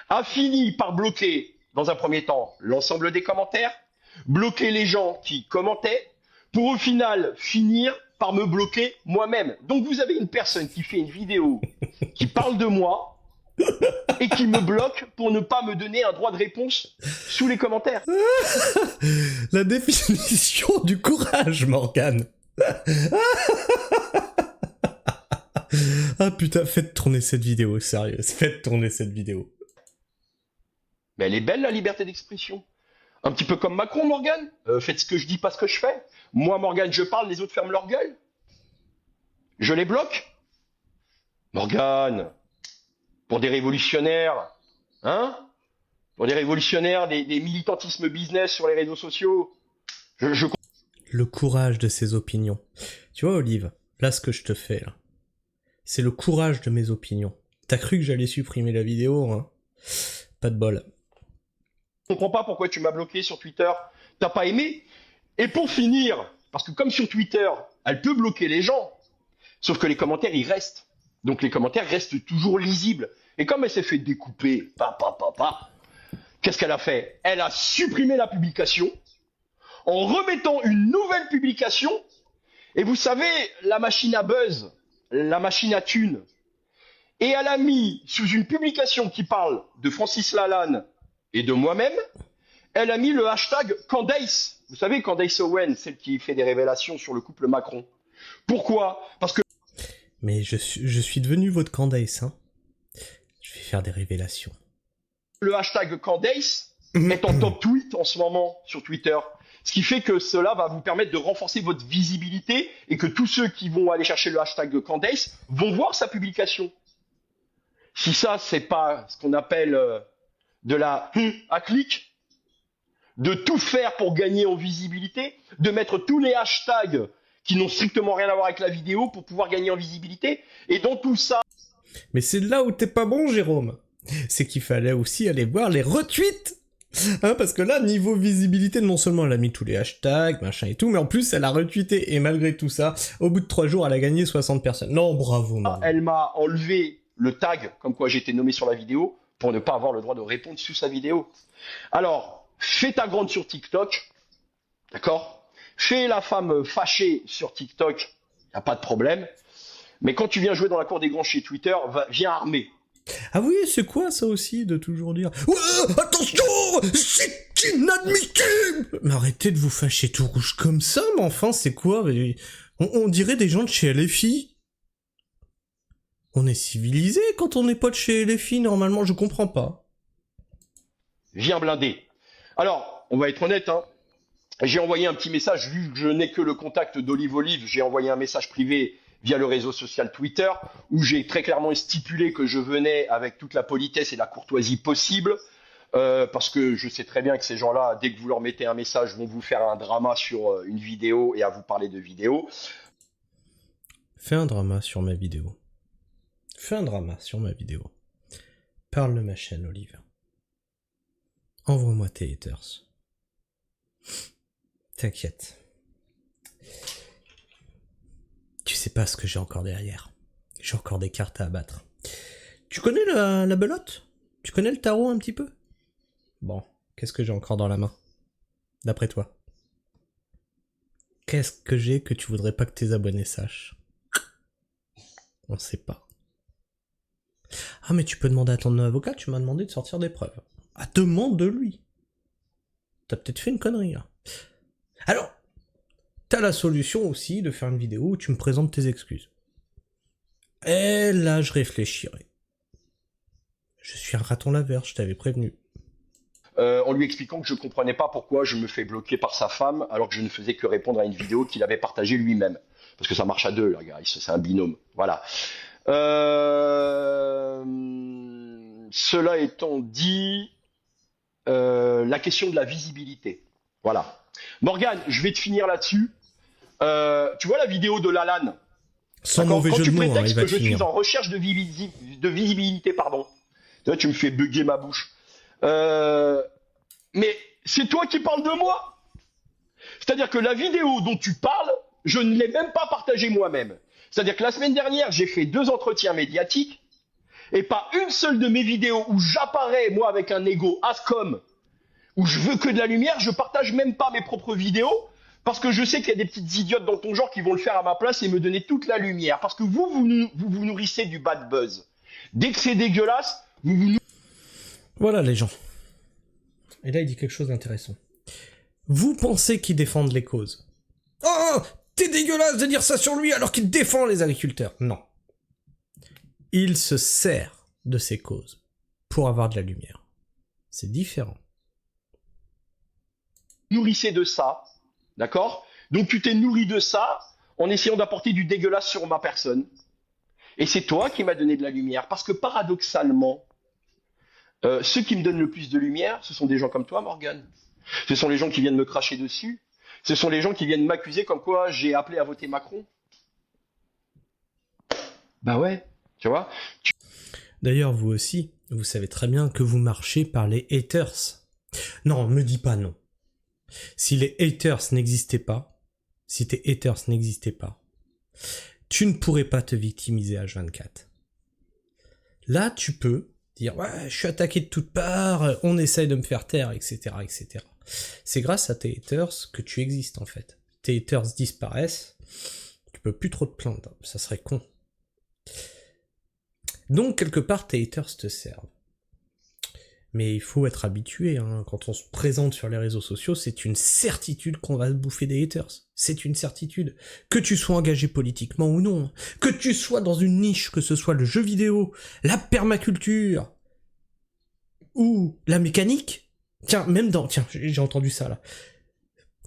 a fini par bloquer, dans un premier temps, l'ensemble des commentaires, bloquer les gens qui commentaient, pour au final finir par me bloquer moi-même. Donc vous avez une personne qui fait une vidéo qui parle de moi et qui me bloque pour ne pas me donner un droit de réponse sous les commentaires. La définition du courage, Morgane. Ah putain, faites tourner cette vidéo, sérieux. Faites tourner cette vidéo. Mais elle est belle, la liberté d'expression. Un petit peu comme Macron, Morgane. Faites ce que je dis, pas ce que je fais. Moi, Morgane, je parle, les autres ferment leur gueule. Je les bloque. Morgane, pour des révolutionnaires, hein? Pour des révolutionnaires, des militantismes business sur les réseaux sociaux. Le courage de ses opinions. Tu vois, Olive, là, ce que je te fais, là, c'est le courage de mes opinions. T'as cru que j'allais supprimer la vidéo, hein? Pas de bol. Je comprends pas pourquoi tu m'as bloqué sur Twitter. T'as pas aimé? Et pour finir, parce que comme sur Twitter, elle peut bloquer les gens, sauf que les commentaires, ils restent. Donc les commentaires restent toujours lisibles. Et comme elle s'est fait découper, qu'est-ce qu'elle a fait? Elle a supprimé la publication en remettant une nouvelle publication. Et vous savez, la machine à buzz, la machine à thunes. Et elle a mis sous une publication qui parle de Francis Lalanne et de moi-même, elle a mis le hashtag Candace. Vous savez, Candace Owen, celle qui fait des révélations sur le couple Macron. Pourquoi? Parce que... Mais je suis devenu votre Candace, hein. Je vais faire des révélations. Le hashtag Candace est en top tweet en ce moment sur Twitter. Ce qui fait que cela va vous permettre de renforcer votre visibilité et que tous ceux qui vont aller chercher le hashtag Candace vont voir sa publication. Si ça, c'est pas ce qu'on appelle de la à clic, de tout faire pour gagner en visibilité, de mettre tous les hashtags qui n'ont strictement rien à voir avec la vidéo pour pouvoir gagner en visibilité, et dans tout ça... Mais c'est là où t'es pas bon, Jérôme. C'est qu'il fallait aussi aller voir les retweets. Hein, parce que là, niveau visibilité, non seulement elle a mis tous les hashtags, machin et tout, mais en plus elle a retweeté, et malgré tout ça, au bout de 3 jours, elle a gagné 60 personnes. Non, bravo, man. Elle m'a enlevé le tag, comme quoi j'étais nommé sur la vidéo, pour ne pas avoir le droit de répondre sous sa vidéo. Alors, fais ta grande sur TikTok, d'accord? Fais la femme fâchée sur TikTok, y a pas de problème. Mais quand tu viens jouer dans la cour des grands chez Twitter, viens armé. Ah oui, c'est quoi ça aussi de toujours dire « Ouais, attention, c'est inadmissible !» Mais arrêtez de vous fâcher tout rouge comme ça, mais enfin, c'est quoi? On dirait des gens de chez LFI. On est civilisé quand on n'est pas de chez LFI, normalement, je comprends pas. Viens blindé. Alors, on va être honnête, hein. J'ai envoyé un petit message, vu que je n'ai que le contact d'Olive Olive, j'ai envoyé un message privé via le réseau social Twitter, où j'ai très clairement stipulé que je venais avec toute la politesse et la courtoisie possible, parce que je sais très bien que ces gens-là, dès que vous leur mettez un message, vont vous faire un drama sur une vidéo et à vous parler de vidéo. Fais un drama sur ma vidéo. Fais un drama sur ma vidéo. Parle de ma chaîne, Olive. Envoie-moi tes haters. T'inquiète. Tu sais pas ce que j'ai encore derrière. J'ai encore des cartes à abattre. Tu connais la belote? Tu connais le tarot un petit peu? Bon, qu'est-ce que j'ai encore dans la main? D'après toi. Qu'est-ce que j'ai que tu voudrais pas que tes abonnés sachent? On sait pas. Ah mais tu peux demander à ton avocat, tu m'as demandé de sortir des preuves. Ah, demande-lui. T'as peut-être fait une connerie là. Alors, t'as la solution aussi de faire une vidéo où tu me présentes tes excuses. Et là, je réfléchirai. Je suis un raton laveur, je t'avais prévenu. En lui expliquant que je comprenais pas pourquoi je me fais bloquer par sa femme, alors que je ne faisais que répondre à une vidéo qu'il avait partagée lui-même. Parce que ça marche à deux, là, gars, c'est un binôme. Voilà. Cela étant dit, la question de la visibilité. Voilà. Morgane, je vais te finir là-dessus. Tu vois la vidéo de Lalanne? Sans D'accord. mauvais Quand jeu tu de mots, hein, prétextes il va que te je suis finir. en recherche de visibilité, pardon. Tu vois, tu me fais bugger ma bouche. Mais c'est toi qui parles de moi. C'est-à-dire que la vidéo dont tu parles, je ne l'ai même pas partagée moi-même. C'est-à-dire que la semaine dernière, j'ai fait 2 entretiens médiatiques et pas une seule de mes vidéos où j'apparais, moi, avec un ego Ascom, où je veux que de la lumière, je partage même pas mes propres vidéos parce que je sais qu'il y a des petites idiotes dans ton genre qui vont le faire à ma place et me donner toute la lumière. Parce que vous nourrissez du bad buzz. Dès que c'est dégueulasse, vous. Voilà les gens. Et là, il dit quelque chose d'intéressant. Vous pensez qu'ils défendent les causes? Oh, t'es dégueulasse de dire ça sur lui alors qu'il défend les agriculteurs. Non. Il se sert de ces causes pour avoir de la lumière. C'est différent. Nourrissez de ça, d'accord? Donc tu t'es nourri de ça en essayant d'apporter du dégueulasse sur ma personne. Et c'est toi qui m'as donné de la lumière. Parce que paradoxalement, ceux qui me donnent le plus de lumière, ce sont des gens comme toi, Morgane. Ce sont les gens qui viennent me cracher dessus. Ce sont les gens qui viennent m'accuser comme quoi j'ai appelé à voter Macron. Bah ouais, tu vois. D'ailleurs, vous aussi, vous savez très bien que vous marchez par les haters. Non, me dis pas non. Si les haters n'existaient pas, si tes haters n'existaient pas, tu ne pourrais pas te victimiser H24. Là, tu peux dire « Ouais, je suis attaqué de toutes parts, on essaye de me faire taire, etc. etc. » C'est grâce à tes haters que tu existes, en fait. Tes haters disparaissent, tu peux plus trop te plaindre, ça serait con. Donc, quelque part, tes haters te servent. Mais il faut être habitué, hein. Quand on se présente sur les réseaux sociaux, c'est une certitude qu'on va se bouffer des haters. C'est une certitude. Que tu sois engagé politiquement ou non, que tu sois dans une niche, que ce soit le jeu vidéo, la permaculture, ou la mécanique. Tiens, même dans... Tiens, j'ai entendu ça, là.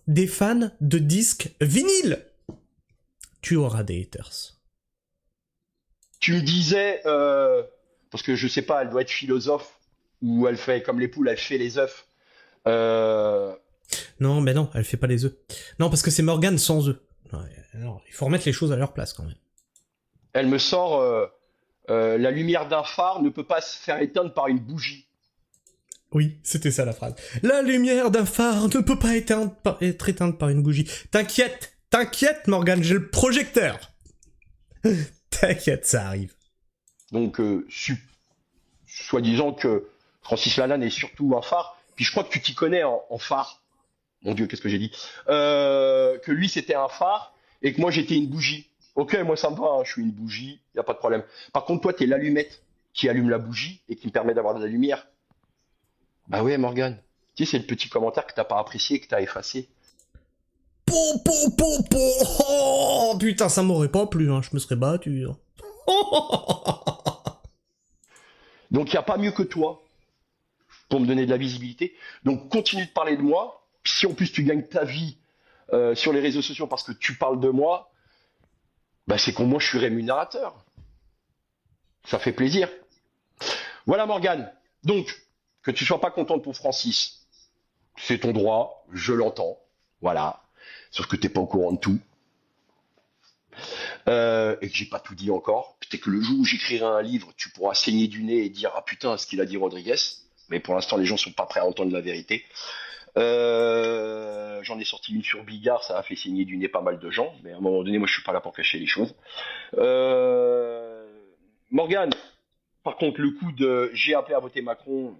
Des fans de disques vinyles. Tu auras des haters. Tu me disais, parce que je sais pas, elle doit être philosophe, ou elle fait comme les poules, elle fait les œufs. Non, mais non, elle fait pas les œufs. Non, parce que c'est Morgane sans œufs. Non, il faut remettre les choses à leur place quand même. Elle me sort, la lumière d'un phare ne peut pas se faire éteindre par une bougie. Oui, c'était ça la phrase. La lumière d'un phare ne peut pas être éteinte par une bougie. T'inquiète Morgane, j'ai le projecteur. T'inquiète, ça arrive. Donc, soi-disant que Francis Lalanne est surtout un phare. Puis je crois que tu t'y connais en phare. Mon Dieu, qu'est-ce que j'ai dit? Que lui, c'était un phare et que moi, j'étais une bougie. Ok, moi, ça me va, hein, je suis une bougie, y a pas de problème. Par contre, toi, t'es l'allumette. qui allume la bougie et qui me permet d'avoir de la lumière. Bah ouais, Morgane. Tu sais, c'est le petit commentaire que t'as pas apprécié, que t'as effacé. Po, po, po, po. Oh, putain, ça m'aurait pas plu, hein. Je me serais battu. Hein. Donc, il n'y a pas mieux que toi pour me donner de la visibilité. Donc, continue de parler de moi. Si en plus tu gagnes ta vie sur les réseaux sociaux parce que tu parles de moi, bah c'est qu'au moins je suis rémunérateur. Ça fait plaisir. Voilà, Morgane. Donc, que tu sois pas contente pour Francis, c'est ton droit, je l'entends. Voilà. Sauf que t'es pas au courant de tout. Et que j'ai pas tout dit encore. Peut-être que le jour où j'écrirai un livre, tu pourras saigner du nez et dire ah putain ce qu'il a dit Rodriguez. Mais pour l'instant les gens sont pas prêts à entendre la vérité. J'en ai sorti une sur Bigard, ça a fait saigner du nez pas mal de gens. Mais à un moment donné, moi je suis pas là pour cacher les choses. Morgane, par contre le coup de j'ai appelé à voter Macron,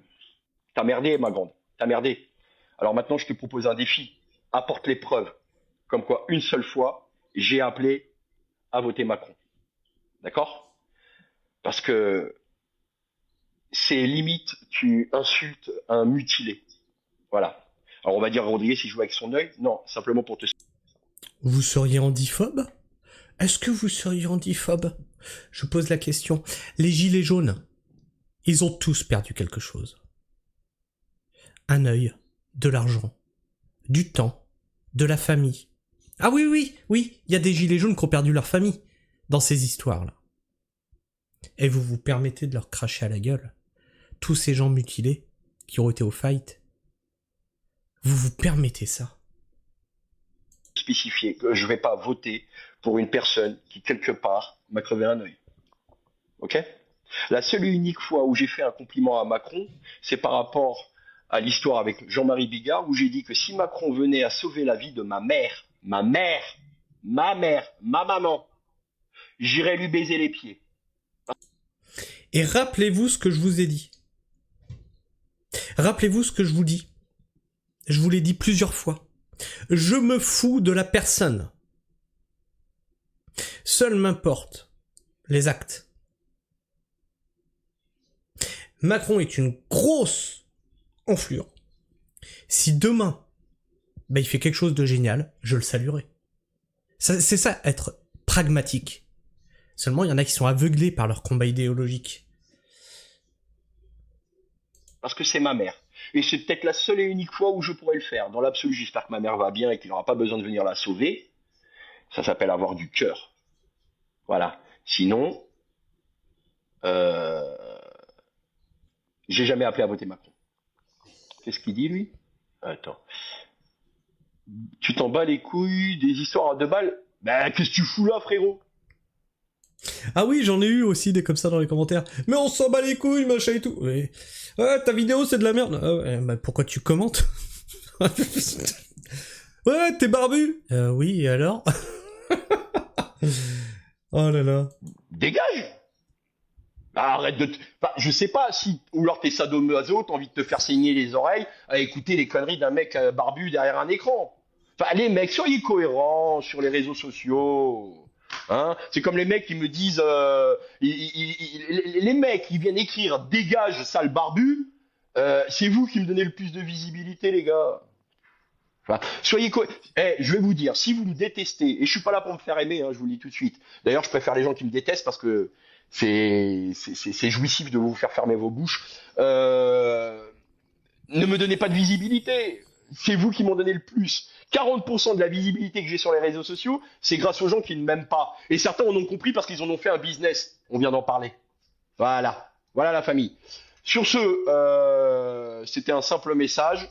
t'as merdé ma grande, t'as merdé. Alors maintenant je te propose un défi. Apporte les preuves. Comme quoi une seule fois, j'ai appelé à voter Macron. D'accord? Parce que c'est limite, tu insultes un mutilé. Voilà. Alors on va dire Rodriguez il joue avec son œil. Non, simplement pour te... Vous seriez handiphobe? Est-ce que vous seriez handiphobe? Je pose la question. Les gilets jaunes, ils ont tous perdu quelque chose. Un œil, de l'argent, du temps, de la famille. Ah oui, oui, oui, il y a des gilets jaunes qui ont perdu leur famille dans ces histoires-là. Et vous vous permettez de leur cracher à la gueule. Tous ces gens mutilés qui ont été au fight. Vous vous permettez ça. Spécifier que je vais pas voter pour une personne qui quelque part m'a crevé un œil. Ok? La seule et unique fois où j'ai fait un compliment à Macron, c'est par rapport à l'histoire avec Jean-Marie Bigard, où j'ai dit que si Macron venait à sauver la vie de ma mère, ma maman, j'irais lui baiser les pieds. Et rappelez-vous ce que je vous ai dit. Rappelez-vous ce que je vous dis. Je vous l'ai dit plusieurs fois. Je me fous de la personne. Seul m'importe les actes. Macron est une grosse enflure. Si demain, il fait quelque chose de génial, je le saluerai. C'est ça, être pragmatique. Seulement, il y en a qui sont aveuglés par leur combat idéologique. Parce que c'est ma mère. Et c'est peut-être la seule et unique fois où je pourrais le faire. Dans l'absolu, j'espère que ma mère va bien et qu'il n'aura pas besoin de venir la sauver. Ça s'appelle avoir du cœur. Voilà. Sinon, j'ai jamais appelé à voter Macron. Qu'est-ce qu'il dit, lui? Attends. Tu t'en bats les couilles des histoires à 2 balles? Ben, qu'est-ce que tu fous là, frérot? Ah oui, j'en ai eu aussi des comme ça dans les commentaires. Mais on s'en bat les couilles, machin et tout. Ouais, ta vidéo c'est de la merde. Ah ouais, pourquoi tu commentes? Ouais, t'es barbu. Oui, et alors? Oh là là. Dégage! Bah, arrête de... je sais pas si... Ou alors t'es sadomaso, t'as envie de te faire saigner les oreilles à écouter les conneries d'un mec barbu derrière un écran. Enfin, les mecs, soyez cohérents sur les réseaux sociaux. Hein, c'est comme les mecs qui me disent... les mecs qui viennent écrire « Dégage, sale barbu », c'est vous qui me donnez le plus de visibilité, les gars. Enfin, soyez je vais vous dire, si vous me détestez, et je suis pas là pour me faire aimer, hein, je vous le dis tout de suite. D'ailleurs, je préfère les gens qui me détestent parce que c'est jouissif de vous faire fermer vos bouches. Ne me donnez pas de visibilité. C'est vous qui m'en donnez le plus. 40% de la visibilité que j'ai sur les réseaux sociaux, c'est grâce aux gens qui ne m'aiment pas. Et certains en ont compris parce qu'ils en ont fait un business. On vient d'en parler. Voilà. Voilà la famille. Sur ce, c'était un simple message.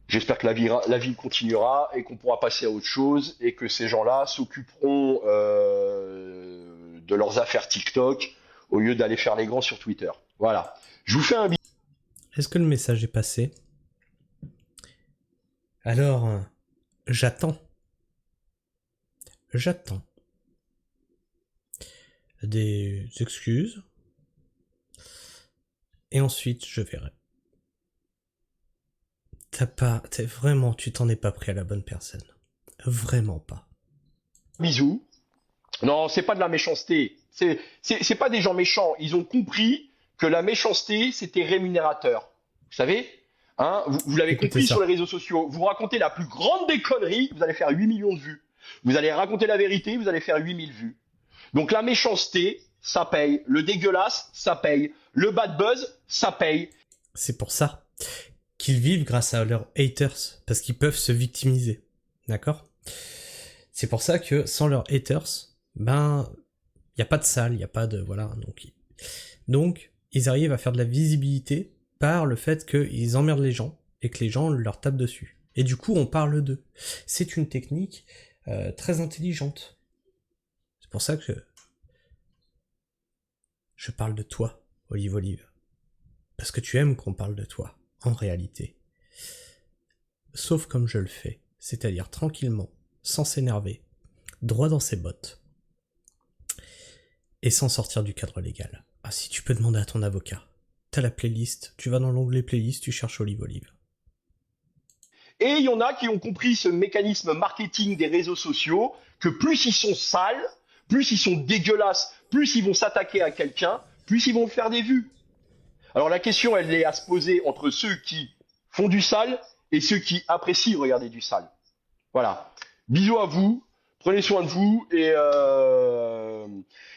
J'espère que la vie continuera et qu'on pourra passer à autre chose et que ces gens-là s'occuperont de leurs affaires TikTok au lieu d'aller faire les grands sur Twitter. Voilà. Je vous fais un bisou. Est-ce que le message est passé? Alors, j'attends. J'attends. Des excuses. Et ensuite, je verrai. Vraiment, tu t'en es pas pris à la bonne personne. Vraiment pas. Bisous. Non, c'est pas de la méchanceté. C'est pas des gens méchants. Ils ont compris que la méchanceté, c'était rémunérateur. Vous savez, hein, vous l'avez Écoutez compris ça. sur les réseaux sociaux. Vous racontez la plus grande des conneries, vous allez faire 8 millions de vues. Vous allez raconter la vérité, vous allez faire 8000 vues. Donc la méchanceté, ça paye. Le dégueulasse, ça paye. Le bad buzz, ça paye. C'est pour ça qu'ils vivent grâce à leurs haters, parce qu'ils peuvent se victimiser. D'accord? C'est pour ça que sans leurs haters, ben, il n'y a pas de salle, il n'y a pas de... Voilà, donc, ils arrivent à faire de la visibilité par le fait qu'ils emmerdent les gens, et que les gens leur tapent dessus. Et du coup, on parle d'eux. C'est une technique très intelligente. C'est pour ça que je parle de toi, Olive. Parce que tu aimes qu'on parle de toi, en réalité. Sauf comme je le fais, c'est-à-dire tranquillement, sans s'énerver, droit dans ses bottes, et sans sortir du cadre légal. Ah, si tu peux demander à ton avocat. T'as la playlist, tu vas dans l'onglet playlist, tu cherches Olive. Et il y en a qui ont compris ce mécanisme marketing des réseaux sociaux, que plus ils sont sales, plus ils sont dégueulasses, plus ils vont s'attaquer à quelqu'un, plus ils vont faire des vues. Alors la question, elle est à se poser entre ceux qui font du sale et ceux qui apprécient regarder du sale. Voilà. Bisous à vous, prenez soin de vous,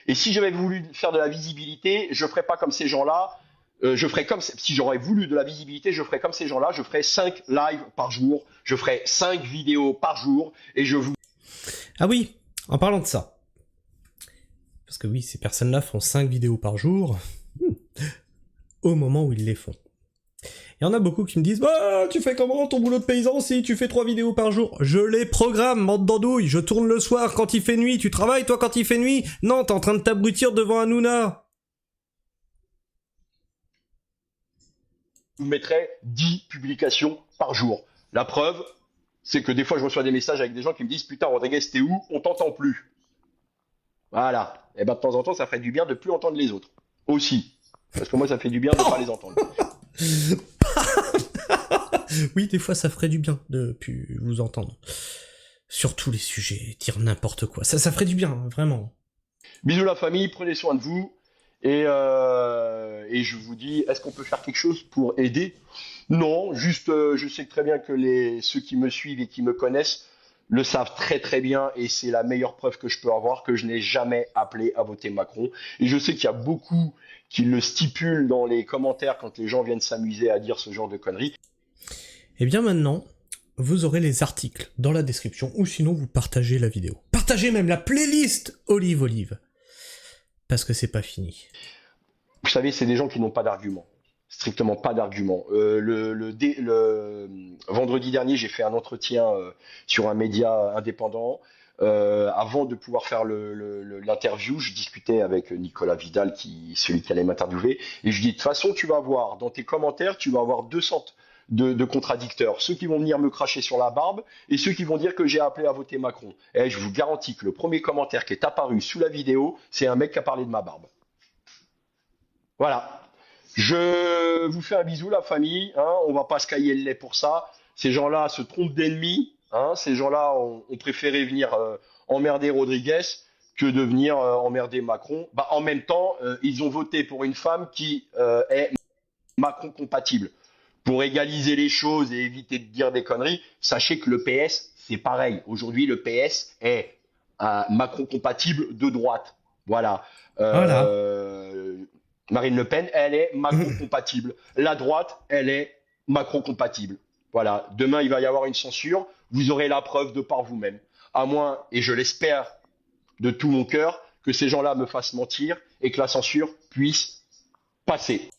et si j'avais voulu faire de la visibilité, je ferais pas comme ces gens-là. Je ferais comme si j'aurais voulu de la visibilité, je ferais comme ces gens-là, je ferais 5 lives par jour, je ferais 5 vidéos par jour, et je vous... Ah oui, en parlant de ça. Parce que oui, ces personnes-là font 5 vidéos par jour, au moment où ils les font. Il y en a beaucoup qui me disent « Ah, tu fais comment ton boulot de paysan si tu fais 3 vidéos par jour ?» Je les programme, bande d'andouilles, je tourne le soir quand il fait nuit, tu travailles toi quand il fait nuit? Non, t'es en train de t'abrutir devant Hanouna. vous mettrai 10 publications par jour. La preuve, c'est que des fois, je reçois des messages avec des gens qui me disent « Putain, Rodriguez, t'es où? On t'entend plus. » Voilà. Et ben de temps en temps, ça ferait du bien de plus entendre les autres. Aussi. Parce que moi, ça fait du bien de ne pas les entendre. Oui, des fois, ça ferait du bien de plus vous entendre. Sur tous les sujets, dire n'importe quoi. Ça ferait du bien, hein, vraiment. Bisous la famille, prenez soin de vous. Et je vous dis, est-ce qu'on peut faire quelque chose pour aider? Non, juste, je sais très bien que ceux qui me suivent et qui me connaissent le savent très très bien, et c'est la meilleure preuve que je peux avoir que je n'ai jamais appelé à voter Macron. Et je sais qu'il y a beaucoup qui le stipulent dans les commentaires quand les gens viennent s'amuser à dire ce genre de conneries. Et bien maintenant, vous aurez les articles dans la description, ou sinon vous partagez la vidéo. Partagez même la playlist Olive. Parce que c'est pas fini. Vous savez, c'est des gens qui n'ont pas d'argument. Strictement pas d'argument. Vendredi dernier, j'ai fait un entretien sur un média indépendant. Avant de pouvoir faire l'interview, je discutais avec Nicolas Vidal, celui qui allait m'interviewer, et je dis de toute façon, tu vas voir dans tes commentaires, tu vas avoir 200 de contradicteurs. Ceux qui vont venir me cracher sur la barbe et ceux qui vont dire que j'ai appelé à voter Macron. Et je vous garantis que le premier commentaire qui est apparu sous la vidéo, c'est un mec qui a parlé de ma barbe. Voilà. Je vous fais un bisou, la famille. Hein, on va pas se cailler le lait pour ça. Ces gens-là se trompent d'ennemis. Hein, ces gens-là ont préféré venir emmerder Rodriguez que de venir emmerder Macron. Bah, en même temps, ils ont voté pour une femme qui est Macron compatible. Pour égaliser les choses et éviter de dire des conneries, sachez que le PS, c'est pareil. Aujourd'hui, le PS est Macron compatible de droite. Voilà. Voilà. Marine Le Pen, elle est Macron compatible. La droite, elle est Macron compatible. Voilà. Demain, il va y avoir une censure. Vous aurez la preuve de par vous-même. À moins, et je l'espère de tout mon cœur, que ces gens-là me fassent mentir et que la censure puisse passer.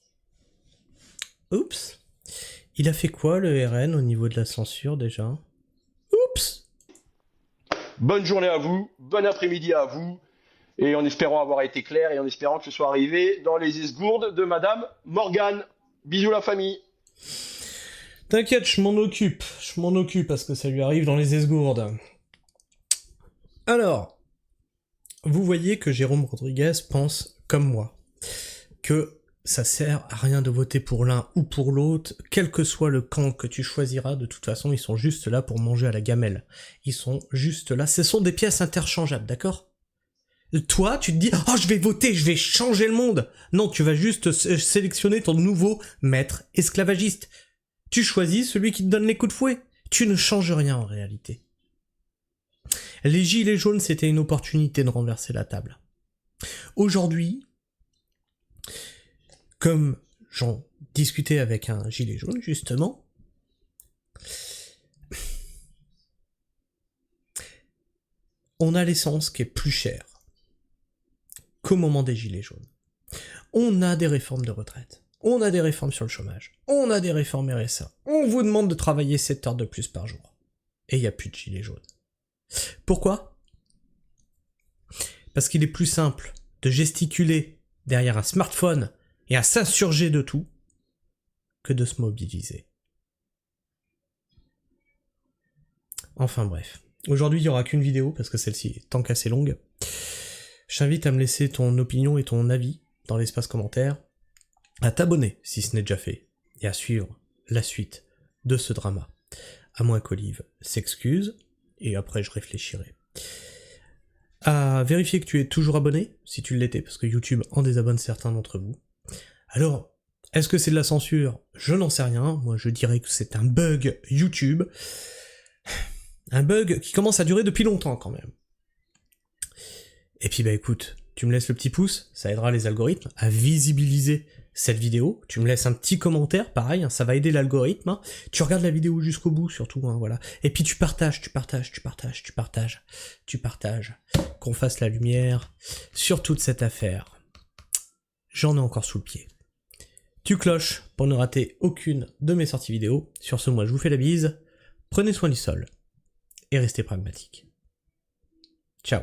Oups. Il a fait quoi le RN au niveau de la censure déjà? Oups. Bonne journée à vous, bon après-midi à vous, et en espérant avoir été clair et en espérant que ce soit arrivé dans les esgourdes de Madame Morgane. Bisous la famille. T'inquiète, je m'en occupe parce que ça lui arrive dans les esgourdes. Alors, vous voyez que Jérôme Rodriguez pense comme moi, que ça sert à rien de voter pour l'un ou pour l'autre, quel que soit le camp que tu choisiras, de toute façon, ils sont juste là pour manger à la gamelle. Ils sont juste là, ce sont des pièces interchangeables, d'accord? Toi, tu te dis « Oh, je vais voter, je vais changer le monde !» Non, tu vas juste sélectionner ton nouveau maître esclavagiste. Tu choisis celui qui te donne les coups de fouet. Tu ne changes rien en réalité. Les gilets jaunes, c'était une opportunité de renverser la table. Aujourd'hui, comme j'en discutais avec un gilet jaune, justement, on a l'essence qui est plus chère qu'au moment des gilets jaunes. On a des réformes de retraite, on a des réformes sur le chômage, on a des réformes RSA, on vous demande de travailler 7 heures de plus par jour. Et il n'y a plus de gilets jaunes. Pourquoi ? Parce qu'il est plus simple de gesticuler derrière un smartphone et à s'insurger de tout que de se mobiliser. Enfin bref. Aujourd'hui, il n'y aura qu'une vidéo parce que celle-ci est tant qu'assez longue. Je t'invite à me laisser ton opinion et ton avis dans l'espace commentaire, à t'abonner si ce n'est déjà fait, et à suivre la suite de ce drama. À moins qu'Olive s'excuse, et après je réfléchirai. À vérifier que tu es toujours abonné, si tu l'étais, parce que YouTube en désabonne certains d'entre vous. Alors, est-ce que c'est de la censure ? Je n'en sais rien, moi je dirais que c'est un bug YouTube. Un bug qui commence à durer depuis longtemps quand même. Et puis bah écoute, tu me laisses le petit pouce, ça aidera les algorithmes à visibiliser cette vidéo. Tu me laisses un petit commentaire, pareil, hein, ça va aider l'algorithme. Hein. Tu regardes la vidéo jusqu'au bout surtout, hein, voilà. Et puis tu partages. Qu'on fasse la lumière sur toute cette affaire. J'en ai encore sous le pied. Tu cloches pour ne rater aucune de mes sorties vidéo. Sur ce, moi je vous fais la bise. Prenez soin du sol. Et restez pragmatique. Ciao.